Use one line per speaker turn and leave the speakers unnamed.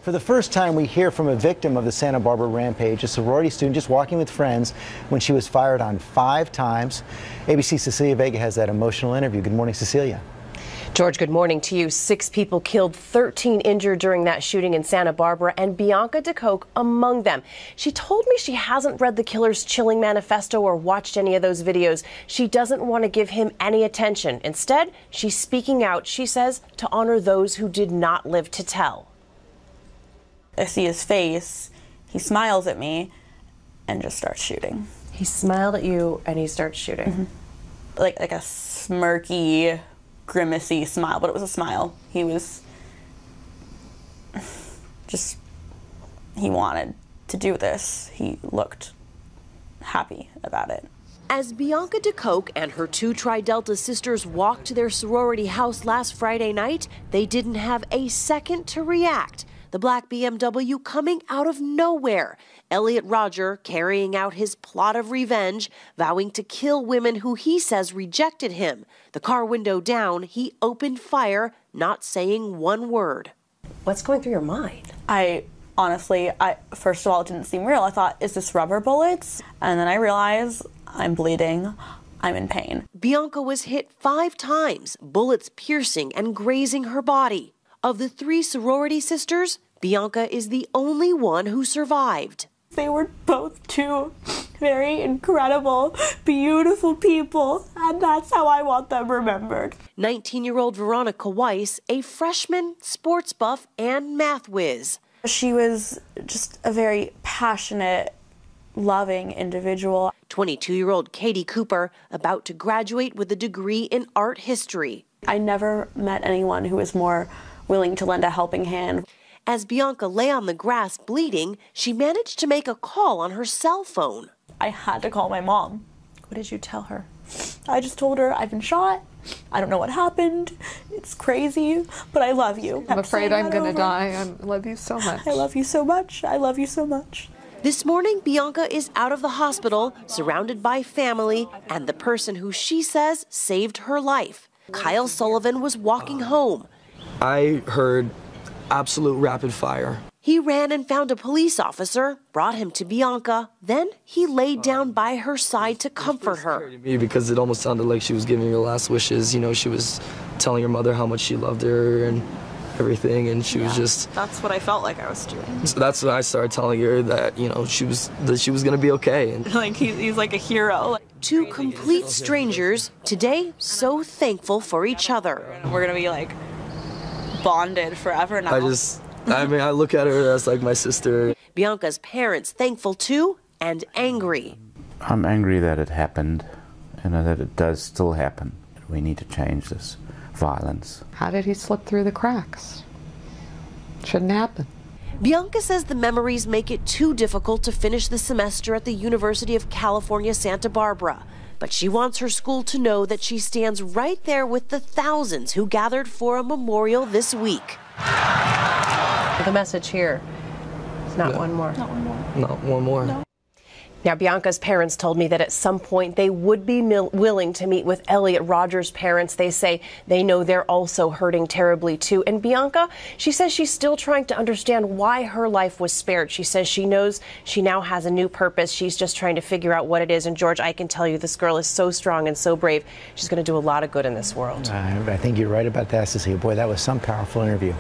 For the first time, we hear from a victim of the Santa Barbara rampage, a sorority student just walking with friends when she was fired on 5 times. ABC's Cecilia Vega has that emotional interview. Good morning, Cecilia.
George, good morning to you. 6 people killed, 13 injured during that shooting in Santa Barbara, and Bianca De Kock among them. She told me she hasn't read the killer's chilling manifesto or watched any of those videos. She doesn't want to give him any attention. Instead, she's speaking out, she says, to honor those who did not live to tell.
I see his face, he smiles at me, and just starts shooting.
He smiled at you and he starts shooting.
Mm-hmm. Like a smirky, grimacy smile, but it was a smile. He was just, he wanted to do this. He looked happy about it.
As Bianca De Kock and her 2 Tri Delta sisters walked to their sorority house last Friday night, they didn't have a second to react. The black BMW coming out of nowhere. Elliot Rodger carrying out his plot of revenge, vowing to kill women who he says rejected him. The car window down, he opened fire, not saying one word. What's going through your mind?
Honestly, first of all, it didn't seem real. I thought, is this rubber bullets? And then I realized I'm bleeding. I'm in pain.
Bianca was hit 5 times, bullets piercing and grazing her body. Of the 3 sorority sisters, Bianca is the only one who survived.
They were both 2 very incredible, beautiful people, and that's how I want them remembered.
19-year-old Veronica Weiss, a freshman, sports buff, and math whiz.
She was just a very passionate, loving individual.
22-year-old Katie Cooper, about to graduate with a degree in art history.
I never met anyone who was more willing to lend a helping hand.
As Bianca lay on the grass bleeding, she managed to make a call on her cell phone.
I had to call my mom.
What did you tell her?
I just told her, I've been shot. I don't know what happened. It's crazy, but I love you.
I'm afraid I'm going to die. I love you so much.
I love you so much. I love you so much.
This morning, Bianca is out of the hospital, surrounded by family and the person who she says saved her life. Kyle Sullivan was walking home.
I heard absolute rapid fire.
He ran and found a police officer, brought him to Bianca. Then he laid down by her side to comfort her.
Because it almost sounded like she was giving her last wishes. You know, she was telling her mother how much she loved her and everything, and she was just...
That's what I felt like I was doing.
So that's when I started telling her that, you know, she was going to be okay. And
like he's like a hero.
2 complete strangers, today so thankful for each other.
We're going to be like bonded forever now.
I look at her as like my sister.
Bianca's parents thankful too and angry.
I'm angry that it happened and that it does still happen. We need to change this violence.
How did he slip through the cracks? Shouldn't happen.
Bianca says the memories make it too difficult to finish the semester at the University of California, Santa Barbara. But she wants her school to know that she stands right there with the thousands who gathered for a memorial this week. The message here is not one more.
Not one more.
Not one more.
No.
Now, Bianca's parents told me that at some point they would be willing to meet with Elliot Rodger's parents. They say they know they're also hurting terribly, too. And Bianca, she says she's still trying to understand why her life was spared. She says she knows she now has a new purpose. She's just trying to figure out what it is. And, George, I can tell you this girl is so strong and so brave. She's going to do a lot of good in this world.
I think you're right about that, Cecilia. Boy, that was some powerful interview.